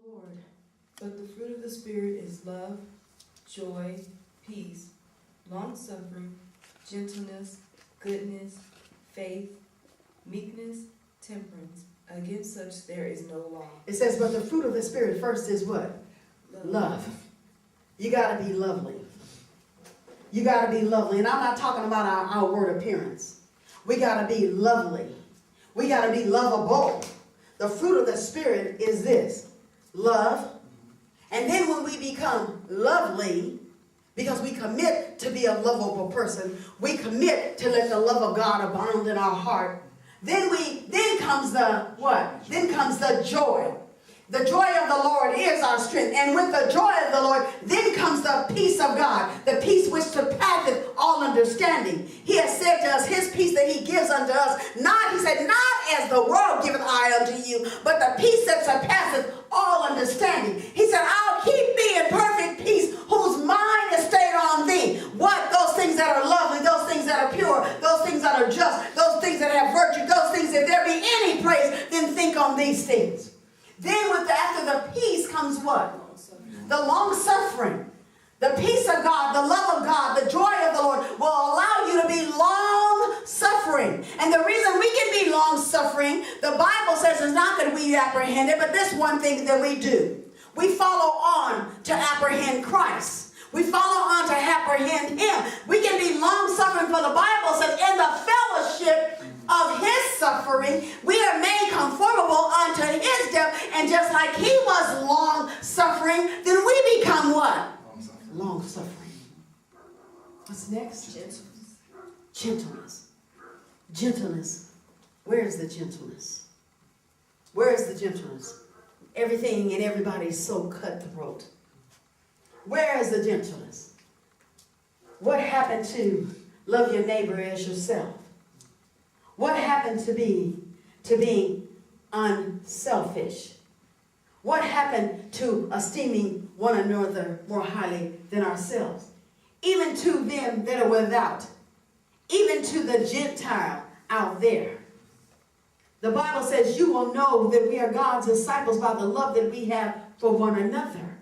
Lord. But the fruit of the Spirit is love, joy, peace, long-suffering, gentleness, goodness, faith, meekness, temperance. Against such there is no law. It says, but the fruit of the Spirit first is what? Love. You got to be lovely. You got to be lovely. And I'm not talking about our word appearance. We got to be lovely. We got to be lovable. The fruit of the Spirit is this: love. And then when we become lovely, because we commit to be a lovable person, we commit to let the love of God abound in our heart, then comes the what? Then comes the joy. The joy of the Lord is our strength. And with the joy of the Lord, then comes the peace of God, the peace which surpasseth all understanding. He has said to us, his peace that he gives unto us, not as the world giveth I unto you, but the peace that surpasseth all understanding. He said, I'll keep thee in perfect peace, whose mind is stayed on thee. What? Those things that are lovely, those things that are pure, those things that are just, those things that have virtue, those things, if there be any praise, then think on these things. Then after the peace comes what? The long suffering. The peace of God, the love of God, the joy of the Lord will allow you to be long suffering. And the reason we can be long suffering, the Bible says, is not that we apprehend it, but this one thing that we do. We follow on to apprehend Christ. We follow on to apprehend him. We can be long suffering, for the Bible says, in the fellowship of his suffering, we are made conformable unto his death. And just like he was long suffering, then we become what? Long suffering. What's next? Gentleness. Gentleness. Where is the gentleness? Where is the gentleness? Everything and everybody is so cutthroat. Where is the gentleness? What happened to love your neighbor as yourself? What happened to being unselfish? What happened to esteeming one another more highly than ourselves? Even to them that are without. Even to the Gentile out there. The Bible says you will know that we are God's disciples by the love that we have for one another.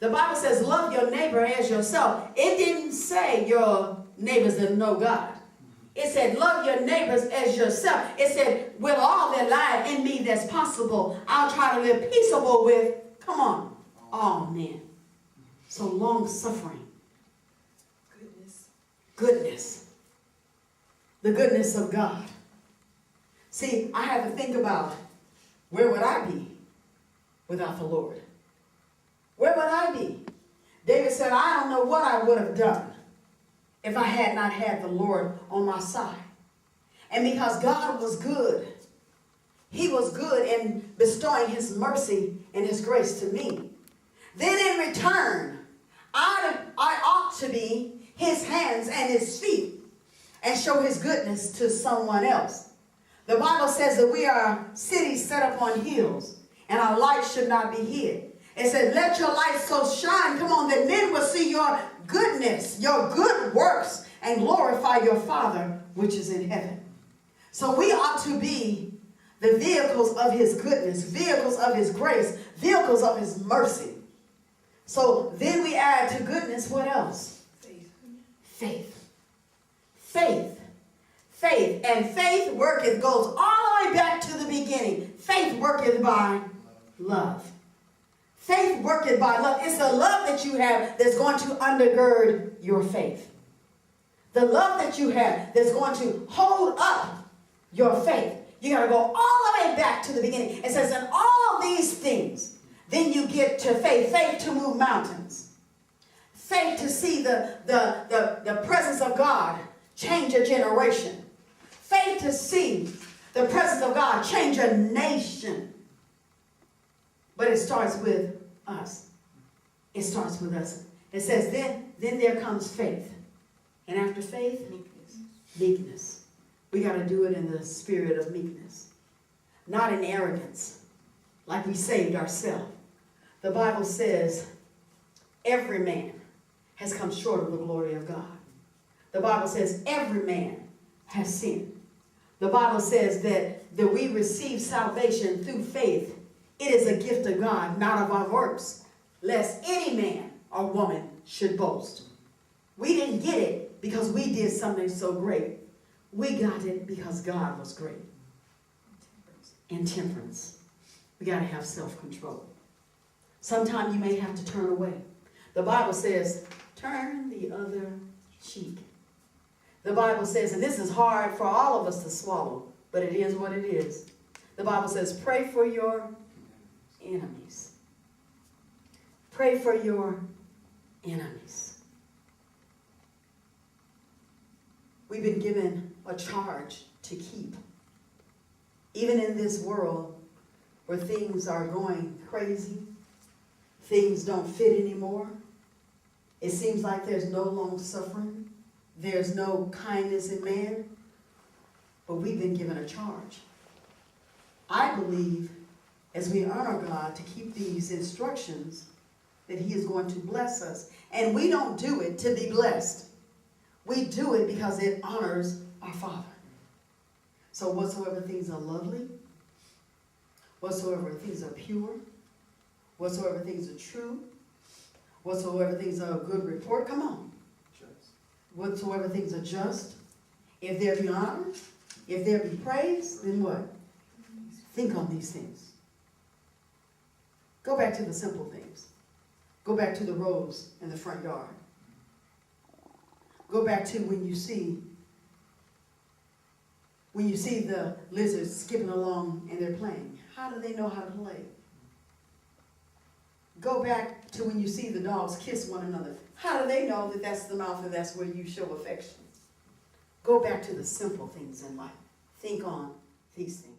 The Bible says love your neighbor as yourself. It didn't say your neighbors that know God. It said, love your neighbors as yourself. It said, with all that lie in me that's possible, I'll try to live peaceable with, come on, all men. So long suffering. Goodness. The goodness of God. See, I have to think about, where would I be without the Lord? Where would I be? David said, I don't know what I would have done if I had not had the Lord on my side. And because God was good, he was good in bestowing his mercy and his grace to me. Then in return, I ought to be his hands and his feet and show his goodness to someone else. The Bible says that we are cities set upon hills, and our light should not be hid. It said, let your light so shine, come on, that men will see your goodness, your good works, and glorify your Father which is in heaven. So we ought to be the vehicles of his goodness, vehicles of his grace, vehicles of his mercy. So then we add to goodness, what else? Faith. Faith. Faith. And faith worketh, goes all the way back to the beginning. Faith worketh by love. Faith worketh by love. It's the love that you have that's going to undergird your faith. The love that you have that's going to hold up your faith. You got to go all the way back to the beginning. It says, in all these things, then you get to faith. Faith to move mountains. Faith to see the presence of God change a generation. Faith to see the presence of God change a nation. But it starts with us. It starts with us. It says, then there comes faith. And after faith, meekness. We got to do it in the spirit of meekness. Not in arrogance, like we saved ourselves. The Bible says, every man has come short of the glory of God. The Bible says, every man has sinned. The Bible says that we receive salvation through faith It is a gift of God, not of our works, lest any man or woman should boast. We didn't get it because we did something so great. We got it because God was great. And temperance. We got to have self-control. Sometimes you may have to turn away. The Bible says, turn the other cheek. The Bible says, and this is hard for all of us to swallow, but it is what it is. The Bible says, pray for your enemies. Pray for your enemies. We've been given a charge to keep. Even in this world where things are going crazy, things don't fit anymore, it seems like there's no long suffering, there's no kindness in man, but we've been given a charge. I believe as we honor God to keep these instructions, that He is going to bless us. And we don't do it to be blessed. We do it because it honors our Father. So whatsoever things are lovely, whatsoever things are pure, whatsoever things are true, whatsoever things are of good report, come on. Whatsoever things are just, if there be honor, if there be praise, then what? Think on these things. Go back to the simple things. Go back to the rose in the front yard. Go back to when you see the lizards skipping along and they're playing. How do they know how to play? Go back to when you see the dogs kiss one another. How do they know that that's the mouth and that's where you show affection? Go back to the simple things in life. Think on these things.